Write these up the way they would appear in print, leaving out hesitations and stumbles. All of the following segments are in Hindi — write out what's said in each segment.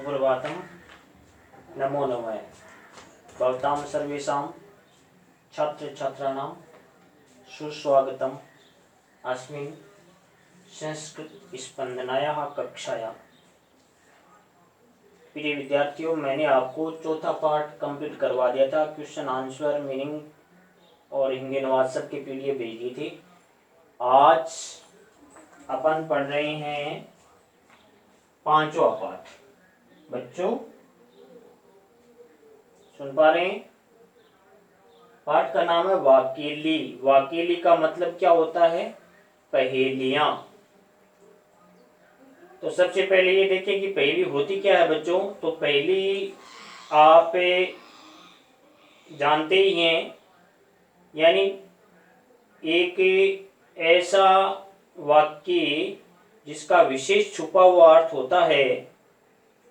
सुप्रभातम। नमो नमः। भवतां सर्वेषां छात्रछात्राणां सुस्वागतम् अस्मिन् संस्कृतस्पन्दनायाः कक्षायां। प्रिय विद्यार्थियों, मैंने आपको चौथा पार्ट कंप्लीट करवा दिया था। क्वेश्चन आंसर, मीनिंग और हिंदी अनुवाद सब के PDF भेज दी थी। आज अपन पढ़ रहे हैं पांचवा पाठ। बच्चों सुन पा रहे हैं? पाठ का नाम है वाकेली। वाकेली का मतलब क्या होता है? पहेलियां। तो सबसे पहले ये देखें कि पहेली होती क्या है बच्चों। तो पहेली आप जानते ही हैं, यानी एक ऐसा वाक्य जिसका विशेष छुपा हुआ अर्थ होता है,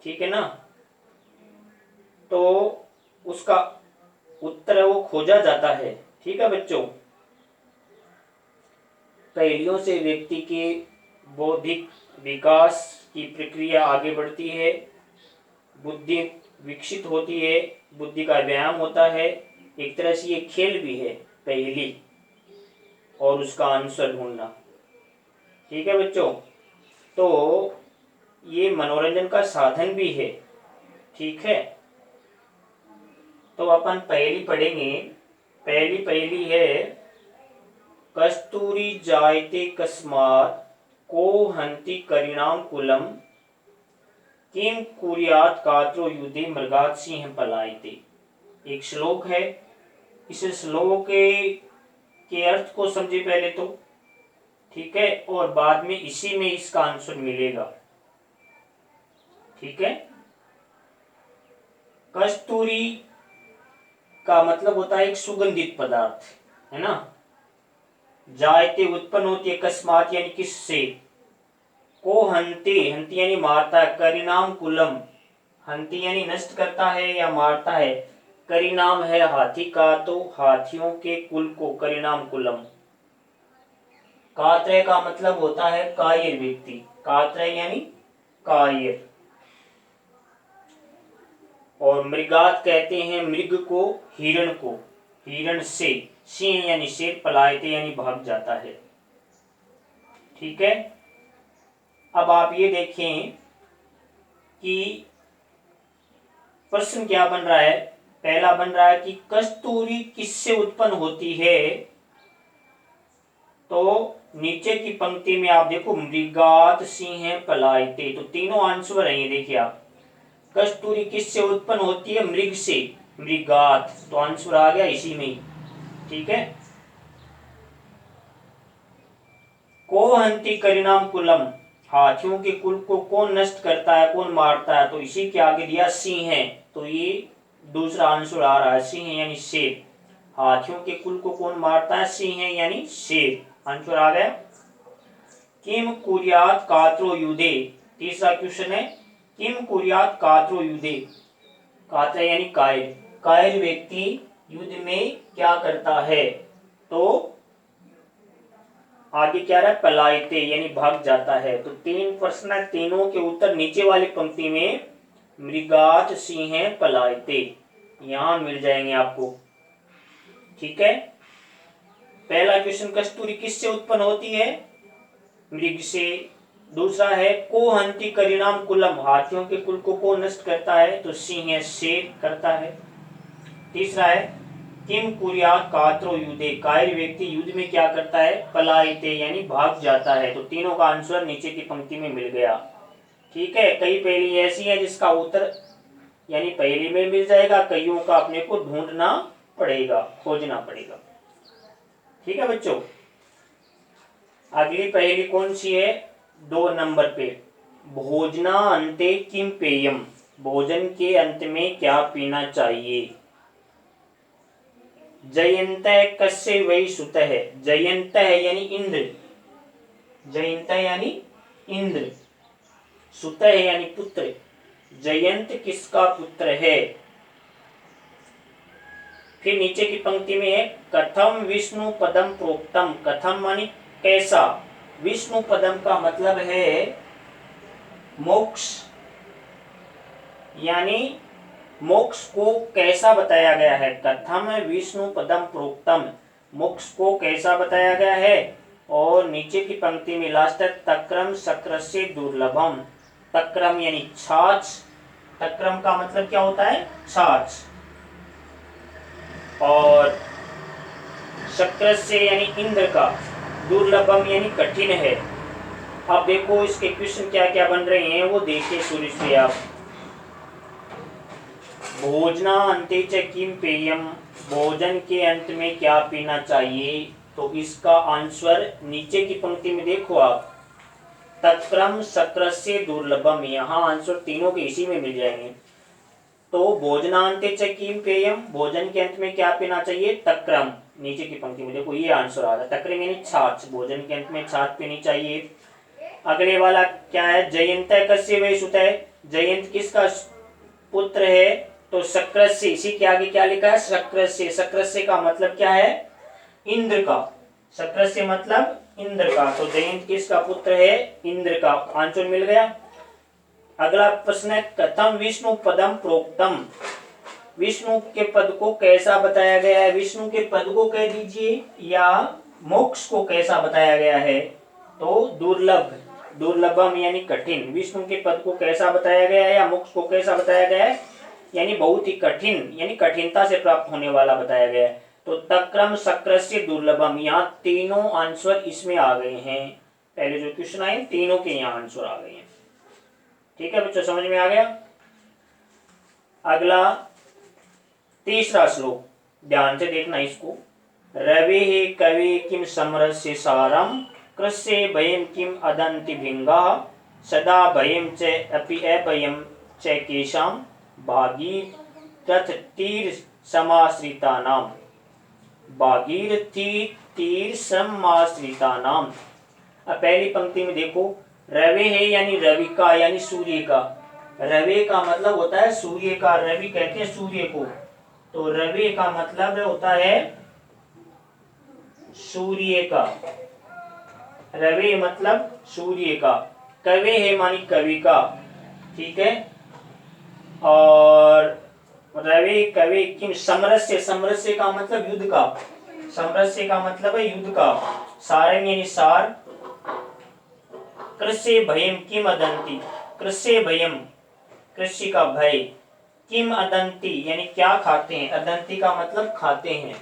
ठीक है ना। तो उसका उत्तर वो खोजा जाता है, ठीक है बच्चों। पहेलियों से व्यक्ति के बौद्धिक विकास की प्रक्रिया आगे बढ़ती है, बुद्धि विकसित होती है, बुद्धि का व्यायाम होता है। एक तरह से ये खेल भी है पहेली और उसका आंसर ढूंढना, ठीक है बच्चों। तो ये मनोरंजन का साधन भी है, ठीक है। तो अपन पहेली पढ़ेंगे। पहली पहेली है, कस्तूरी जायते कस्मात् को हन्ति करिणाम कुलम किम कुर्यात् कात्रो युधे मृगात् सिंह पलायते। एक श्लोक है। इस श्लोक के अर्थ को समझे पहले तो, ठीक है, और बाद में इसी में इसका आंसर मिलेगा, ठीक है। कस्तूरी का मतलब होता है एक सुगंधित पदार्थ, है ना। जायते उत्पन्न होती है, अकस्मात यानी किससे, को हन्ति, हन्ति यानी मारता है, करिणाम कुलम, हन्ति यानी नष्ट करता है या मारता है। करिणाम है हाथी का, तो हाथियों के कुल को करिणाम कुलम। कात्रय का मतलब होता है कायर व्यक्ति, कात्रय यानी कायर। और मृगात कहते हैं मृग को, हिरण को, हिरण से। सिंह यानी शेर, पलायते यानी भाग जाता है, ठीक है। अब आप ये देखें कि प्रश्न क्या बन रहा है। पहला बन रहा है कि कस्तूरी किससे उत्पन्न होती है। तो नीचे की पंक्ति में आप देखो, मृगात सिंह पलायते, तो तीनों आंसर है। ये देखिए आप, कस्तूरी किससे उत्पन्न होती है, मृग से, मृगात, तो आंसर आ गया इसी में ही, ठीक है। को हन्ति करिणाम कुलम, हाथियों के कुल को कौन नष्ट करता है, कौन मारता है, तो इसी के आगे दिया सिंह है, तो ये दूसरा आंसर आ रहा है, सिंह यानी शेर। हाथियों के कुल को कौन मारता है, सिंह यानी शेर, आंसर आ गया। किम कुर्यात् कात्रो युधे, तीसरा क्वेश्चन है, किम कुर्यात् कात्रो युधे, कात्र यानी कायर, कायर व्यक्ति युद्ध में क्या करता है। तो आगे क्या रहा, पलायते यानी भाग जाता है। तो तीन प्रश्न है, तीनों के उत्तर नीचे वाली पंक्ति में मृगात सिंह पलायते यहां मिल जाएंगे आपको, ठीक है। पहला क्वेश्चन, कस्तूरी किससे उत्पन्न होती है, मृग से। दूसरा है, को हन्ति करिणाम कुलम, हाथियों के कुल को कौन नष्ट करता है, तो सिंह शेर करता है। तीसरा है, किम कुर्यात् कात्रो युधे, कायर व्यक्ति युद्ध में क्या करता है, पलायते यानी भाग जाता है। तो तीनों का आंसर नीचे की पंक्ति में मिल गया, ठीक है। कई पहेली ऐसी है जिसका उत्तर यानी पहेली में मिल जाएगा, कईयों का अपने को ढूंढना पड़ेगा, खोजना पड़ेगा, ठीक है बच्चों। अगली पहेली कौन सी है, 2 नंबर पे, भोजना अन्ते किम पेयम, भोजन के अंत में क्या पीना चाहिए। जयंत कस्य वै सुतः, जयंत यानी इंद्र, जयंत यानी इंद्र, सुतः यानी पुत्र, जयंत किसका पुत्र है। फिर नीचे की पंक्ति में है, कथम विष्णु पदम प्रोक्तम, कथम मानी कैसा, विष्णु पदम का मतलब है मोक्ष, यानी मोक्ष को कैसा बताया गया है। कथम विष्णु पदम प्रोक्तम, मोक्ष को कैसा बताया गया है। और नीचे की पंक्ति में लास्ट है तक्रम शक्रस्य दुर्लभम। तक्रम यानी छाछ, तक्रम का मतलब क्या होता है, छाछ। और शक्रस्य यानी इंद्र का, दुर्लभम यानी कठिन है। अब देखो इसके क्वेश्चन क्या क्या बन रहे हैं वो देखिए सूर्य से आप। भोजना अंते च किम पेयम, भोजन के अंत में क्या पीना चाहिए। तो इसका आंसर नीचे की पंक्ति में देखो आप, तक्रम शक्रस्य दुर्लभम, यहाँ आंसर तीनों के इसी में मिल जाएंगे। तो भोजनांते च किम पेयम, भोजन के अंत में क्या पीना चाहिए, तक्रम, नीचे की पंक्ति में देखो ये आंसर आ रहा है। तक्रम यानी छाछ, भोजन के अंत में छाछ पीनी चाहिए। अगले वाला क्या है, जयंत कस्य वै सुतः, जयंत किसका पुत्र है। तो शक्रस्य, इसी के आगे क्या लिखा है, शक्रस्य। शक्रस्य का मतलब क्या है, इंद्र का। शक्रस्य मतलब इंद्र का, तो जयंत किसका पुत्र है, इंद्र का। आंसर मिल गया। अगला प्रश्न है कथम विष्णु पदम प्रोक्तम, विष्णु के पद को कैसा बताया गया है। विष्णु के पद को कह दीजिए या मोक्ष को कैसा बताया गया है। तो दुर्लभ, दुर्लभम यानी कठिन, विष्णु के पद को कैसा बताया गया है या मोक्ष को कैसा बताया गया है, यानी बहुत ही कठिन, यानी कठिनता से प्राप्त होने वाला बताया गया है। तो तक्रम शक्रस्य दुर्लभम, यहाँ तीनों आंसर इसमें आ गए हैं। पहले जो क्वेश्चन आए तीनों के यहाँ आंसर आ गए हैं। ठीक है बच्चों, समझ में आ गया। अगला तीसरा श्लोक, ध्यान से देखना इसको। रवि कवि किम समरस्य सारम, कृष्य भयम किम अदंति भिंगा, सदा भयम च अपि अभयम च केशाम, भागीरथ तीर समाश्रिता नाम, भागीरथी तीर समाश्रिता नाम। अब पहली पंक्ति में देखो, रवि है यानी रवि का, यानी सूर्य का। रवि का मतलब होता है सूर्य का, रवि कहते हैं सूर्य को। तो रवि का मतलब होता है सूर्य का, रवि मतलब सूर्य का। कवि है मानी कवि का, ठीक है। और रवि कवि किम समरस्य, समरस्य का मतलब युद्ध का, समरस्य का मतलब है युद्ध का। सारंग यानी सार। कृष्य भयम किम अदंती, कृष्य भयम, कृषि का भय, किम अदंती यानी क्या खाते हैं, अदंती का मतलब खाते हैं।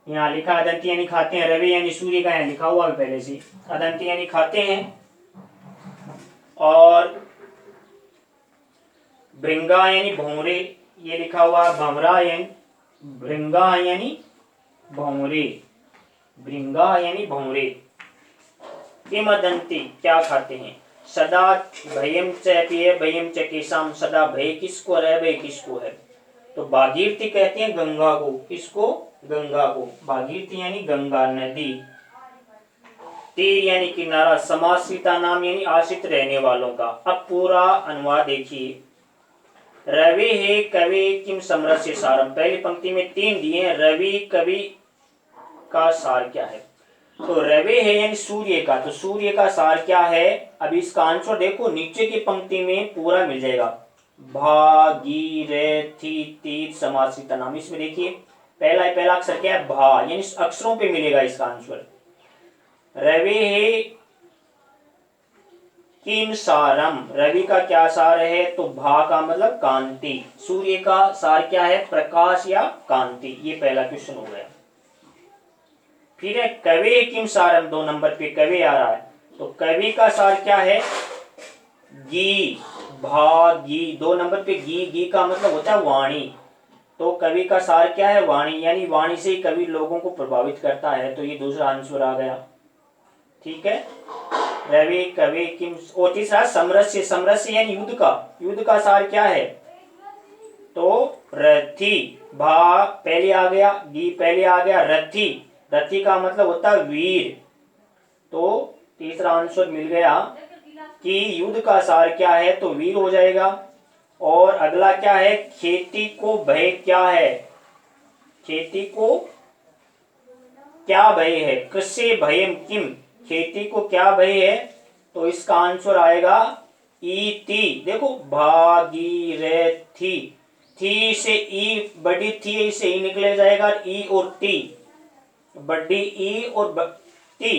यहाँ लिखा अदंती यानी खाते हैं, रवि यानी सूर्य का यहाँ लिखा हुआ है पहले से, अदंती यानी खाते हैं। और भृंगा यानी भौरे, ये लिखा हुआ भमरा यानी, भृंगा यानी भौरे, भृंगा यानी भौरे। किम अदंती क्या खाते हैं, सदा भयम च भयम च केशाम, सदा भय किसको है, भय किसको है। तो भागीरथी कहते हैं गंगा को, किसको, गंगा को। भागीरथी यानी गंगा नदी। तीर यानी किनारा, समाश्रिता नाम यानी आश्रित रहने वालों का। अब पूरा अनुवाद देखिए। रवि है कवि किम समरस्य सारम, पहली पंक्ति में तीन दिए, रवि कवि का सार क्या है। तो रवि है यानी सूर्य का, तो सूर्य का सार क्या है। अब इसका आंसर देखो नीचे की पंक्ति में पूरा मिल जाएगा। भागीरथी तीर समाश्रिता नाम, इसमें देखिए पहला अक्षर क्या है, भा, यानी अक्षरों पे मिलेगा इसका आंसर। रवि है किम सारम, रवि का क्या सार है, तो भा का मतलब कांति, सूर्य का सार क्या है, प्रकाश या कांति। ये पहला क्वेश्चन हो गया। फिर है कवि किम सारम, 2 नंबर पे कवि आ रहा है, तो कवि का सार क्या है, गी, भागी। 2 नंबर पे गी, गी का मतलब होता है वाणी। तो कवि का सार क्या है, वाणी, यानी वाणी से ही कवि लोगों को प्रभावित करता है। तो ये दूसरा आंसर आ गया। ठीक है, रवि कवि किम। और तीसरा समरस्य, समरस्य यानी युद्ध का, युद्ध का सार क्या है, तो रथी, भा पहले आ गया, गी पहले आ गया, रथी, रथी का मतलब होता है वीर। तो तीसरा आंसर मिल गया कि युद्ध का सार क्या है, तो वीर हो जाएगा। और अगला क्या है, खेती को भय क्या है, खेती को क्या भय है, कृषि भयम किम, खेती को क्या भय है। तो इसका आंसर आएगा इति, देखो भागीरथी, थी से ई, बड़ी थी से ई निकले जाएगा, ई और टी, बड़ी ई और टी,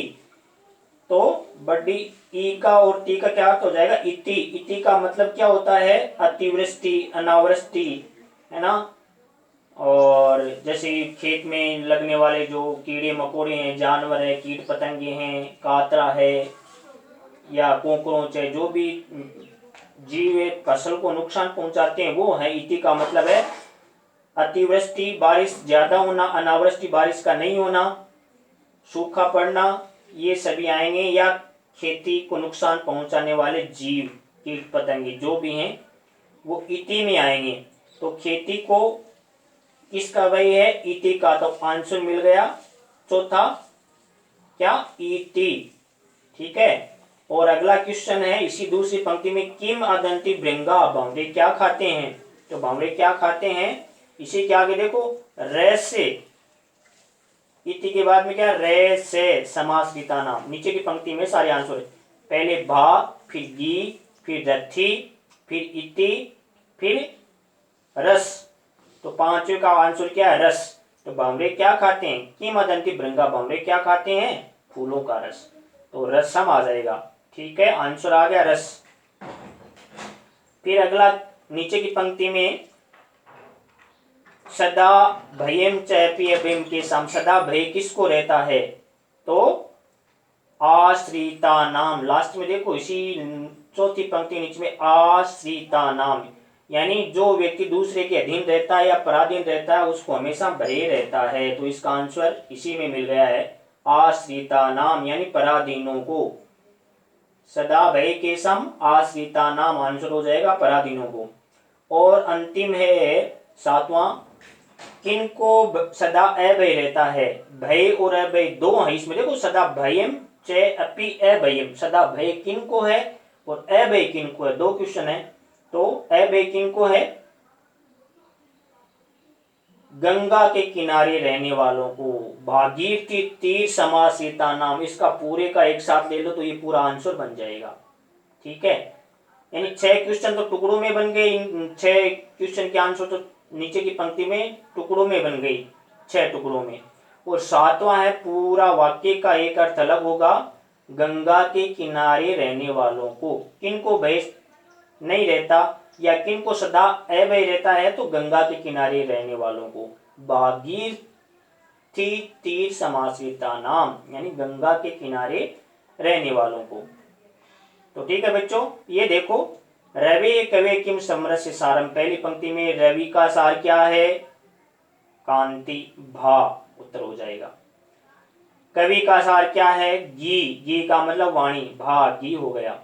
तो बड़ी ई का और टी का क्या अर्थ हो जाएगा, इति। इति का मतलब क्या होता है, अतिवृष्टि, अनावृष्टि, है ना। और जैसे खेत में लगने वाले जो कीड़े मकोड़े हैं, जानवर है, कीट पतंगे हैं, कातरा है या कॉकरोच है, जो भी जीव फसल को नुकसान पहुंचाते हैं वो है। इति का मतलब है अतिवृष्टि, बारिश ज्यादा होना, अनावृष्टि, बारिश का नहीं होना, सूखा पड़ना, ये सभी आएंगे, या खेती को नुकसान पहुंचाने वाले जीव, कीट पतंगे जो भी हैं वो इति में आएंगे। तो खेती को किसका वही है, इति का, तो आंसर मिल गया चौथा क्या, इति। ठीक है। और अगला क्वेश्चन है इसी दूसरी पंक्ति में, किम अदंती भृंगा, भावरे क्या खाते हैं, तो भावरे क्या खाते हैं, इसी के आगे देखो रे से, इति के बाद में क्या, रे से समास गीता नाम, नीचे की पंक्ति में सारे आंसर है, पहले भा, फिर गी, फिर रथी, फिर इति, फिर रस, तो पांचवे का आंसर क्या है, रस। तो भावरे क्या खाते हैं, किम अदंती भृंगा, भावरे क्या खाते हैं, फूलों का रस, तो रसम आ जाएगा। ठीक है, आंसर आ गया रस। फिर अगला नीचे की पंक्ति में, सदा भयम चैपी अभिम के सम, सदा भय किसको रहता है, तो आश्रिता नाम, लास्ट में देखो इसी चौथी पंक्ति नीचे में, आश्रिता नाम, यानी जो व्यक्ति दूसरे के अधीन रहता है या पराधीन रहता है उसको हमेशा भय रहता है, तो इसका आंसर इसी में मिल गया है, आश्रिता नाम, यानी पराधीनों को, सदा भय के सम आश्रिता नाम, आंसर हो जाएगा पराधीनों को। और अंतिम है सातवां, किनको सदा अभय रहता है, भय और अभय दो है इसमें, देखो सदा भयम चे अपि अभयम, सदा भय किनको है और अभय किनको है, दो क्वेश्चन है। तो अभय किनको है, गंगा के किनारे रहने वालों को, भागीरथी तीर समासीता नाम, इसका पूरे का एक साथ ले लो तो ये पूरा आंसर बन जाएगा। ठीक है, यानी 6 क्वेश्चन तो टुकड़ों में बन गए, 6 क्वेश्चन के आंसर तो नीचे की पंक्ति में टुकड़ों में बन गई, 6 टुकड़ों में। और सातवां है पूरा वाक्य का एक अर्थ अलग होगा, गंगा के किनारे रहने वालों को, किनको भय नहीं रहता या किनको सदा अभय रहता है, तो गंगा के किनारे रहने वालों को, भागीरथी तीर समाश्रिता नाम, यानी गंगा के किनारे रहने वालों को। तो ठीक है बच्चों, ये देखो रवि कवे किम समरस्य सारम, पहली पंक्ति में रवि का सार क्या है, कांति, भा उत्तर हो जाएगा। कवि का सार क्या है, गी, गी का मतलब वाणी, भा गी हो गया।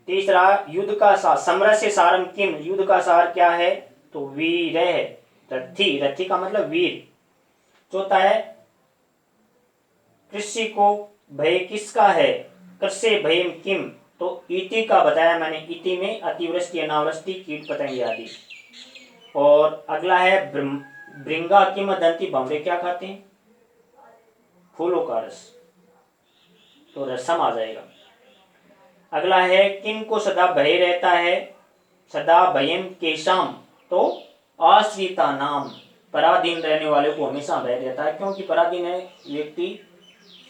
तीसरा युद्ध का सार, समरस्य सारम किम, युद्ध का सार क्या है, तो वीर है, रथी, रथी का मतलब वीर। चौथा है कृषि को भय किसका है, कृषि भयम किम, तो इति का बताया मैंने, इति में अतिवृष्टि, अनावृष्टि, कीट पतंगे आदि। और अगला है भृंगा किम दंती, भावरे क्या खाते हैं, फूलों का रस, तो रसम आ जाएगा। अगला है किन को सदा भय रहता है, सदा भयम केशाम, तो आश्रिता नाम, पराधीन रहने वाले को हमेशा भय रहता है, क्योंकि पराधीन है व्यक्ति,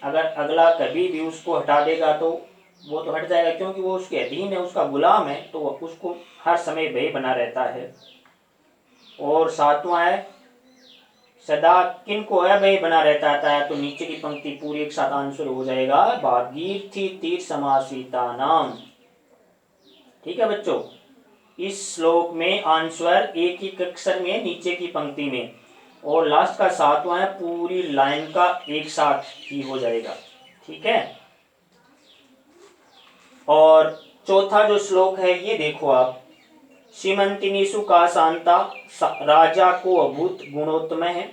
अगर अगला कभी भी उसको हटा देगा तो वो तो हट जाएगा, क्योंकि वो उसके अधीन है, उसका गुलाम है, तो उसको हर समय भय बना रहता है। और सातवां है सदा किन को अभय बना रहता है, तो नीचे की पंक्ति पूरी एक साथ आंसर हो जाएगा, भागीरथी तीर समासीता नाम। ठीक है बच्चों, इस श्लोक में आंसर एक ही अक्षर में नीचे की पंक्ति में, और लास्ट का सातवां है पूरी लाइन का एक साथ ही हो जाएगा। ठीक है, और चौथा जो श्लोक है ये देखो आप, सीमंतिनीसु का शांता, राजा को अभूत गुणोत्तम है,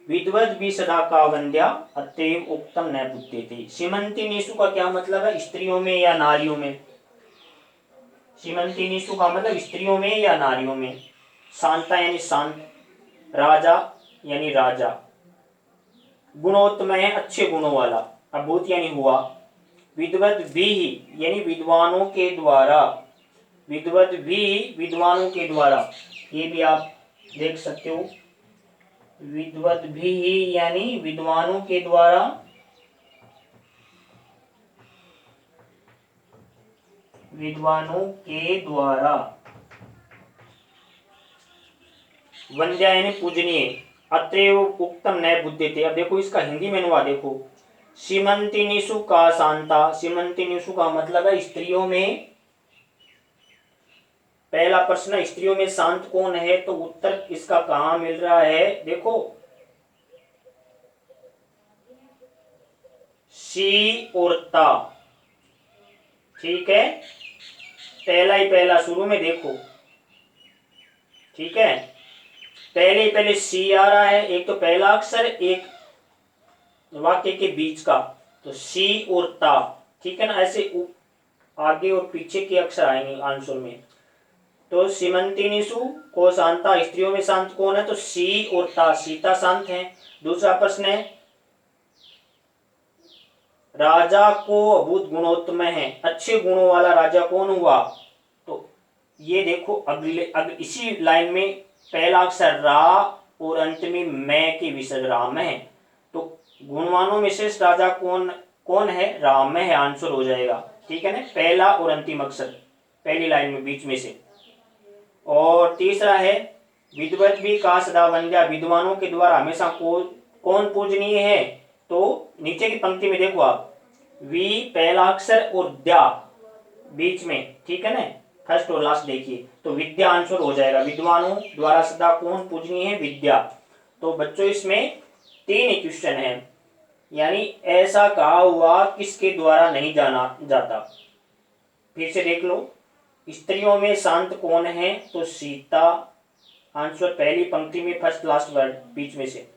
विद्वद भी सदा का वंद्या, अतएव उक्तम न बुद्धि। सीमंतिनीसु का क्या मतलब है, स्त्रियों में या नारियों में, सीमंतिनीसु का मतलब स्त्रियों में या नारियों में, शांता यानी शांत, राजा यानी राजा, गुणोत्तम है अच्छे गुणों वाला, अभूत यानी हुआ, विद्वद भी यानी विद्वानों के द्वारा, विद्वत भी विद्वानों के द्वारा, ये भी आप देख सकते हो। विद्वत भी यानी विद्वानों के द्वारा, विद्वानों के द्वारा, वंद्या यानी पूजनीय, अतएव उक्तम नए बुद्धि थे। अब देखो इसका हिंदी में अनुवाद देखो, सीमंतिनीसु का शांता, सीमंतिनीसु का मतलब है स्त्रियों में, पहला प्रश्न स्त्रियों में शांत कौन है, तो उत्तर इसका कहां मिल रहा है, देखो सी और ता, ठीक है, पहला ही पहला शुरू में देखो, ठीक है, पहले ही पहले सी आ रहा है, एक तो पहला अक्षर एक वाक्य के बीच का, तो सी और ता, ठीक है ना, ऐसे आगे और पीछे के अक्षर आएंगे आंसर में। तो सीमंतिनीसु को शांता, स्त्रियों में शांत कौन है, तो सी और ता, सीता शांत है। दूसरा प्रश्न है राजा को अभूत गुणोत्तम है, अच्छे गुणों वाला राजा कौन हुआ, तो ये देखो इसी लाइन में पहला अक्षर रा और अंत में मैं के विसर्ग राम है, तो गुणवानों में श्रेष्ठ राजा कौन है, राम है, आंसर हो जाएगा, ठीक है ना, पहला और अंतिम अक्षर पहली लाइन में बीच में से। और तीसरा है विद्वत भी का सदा वंद्या, विद्वानों के द्वारा हमेशा कौन पूजनीय है, तो नीचे की पंक्ति में देखो आप, वी पहला अक्षर और द्या बीच में, ठीक है ना, फर्स्ट और लास्ट देखिए, तो विद्या आंसर हो जाएगा, विद्वानों द्वारा सदा कौन पूजनीय है, विद्या। तो बच्चों इसमें 3 क्वेश्चन है, यानी ऐसा कहा हुआ किसके द्वारा नहीं जाना जाता, फिर से देख लो, स्त्रियों में शांत कौन है, तो सीता, आंसर पहली पंक्ति में फर्स्ट लास्ट वर्ड बीच में से।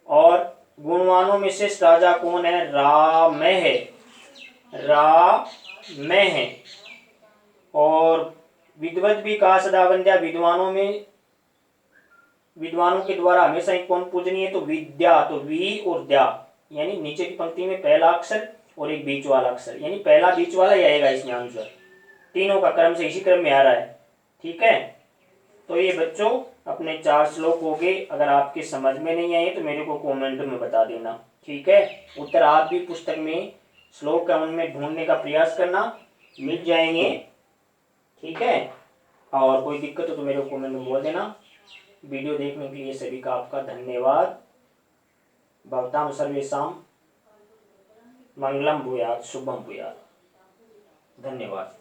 और गुणवानों में से राजा कौन है, राम है, राम है। और विद्वत भी कहा सदा वंद्या, विद्वानों के द्वारा हमेशा ही कौन पूजनीय है, तो विद्या, तो वी और द्या, यानी नीचे की पंक्ति में पहला अक्षर और एक बीच वाला अक्षर, यानी पहला बीच वाला ही आएगा इसमें आंसर, तीनों का क्रम से इसी क्रम में आ रहा है, ठीक है। तो ये बच्चों अपने 4 श्लोक हो गए, अगर आपके समझ में नहीं आए तो मेरे को कमेंट में बता देना, ठीक है। उत्तर आप भी पुस्तक में श्लोक है उनमें ढूंढने का प्रयास करना, मिल जाएंगे, ठीक है। और कोई दिक्कत हो तो मेरे को कमेंट में बोल देना। वीडियो देखने के लिए सभी का आपका धन्यवाद। भवतां सर्वेषां मंगलम भूयात्, शुभम भूयात्, धन्यवाद।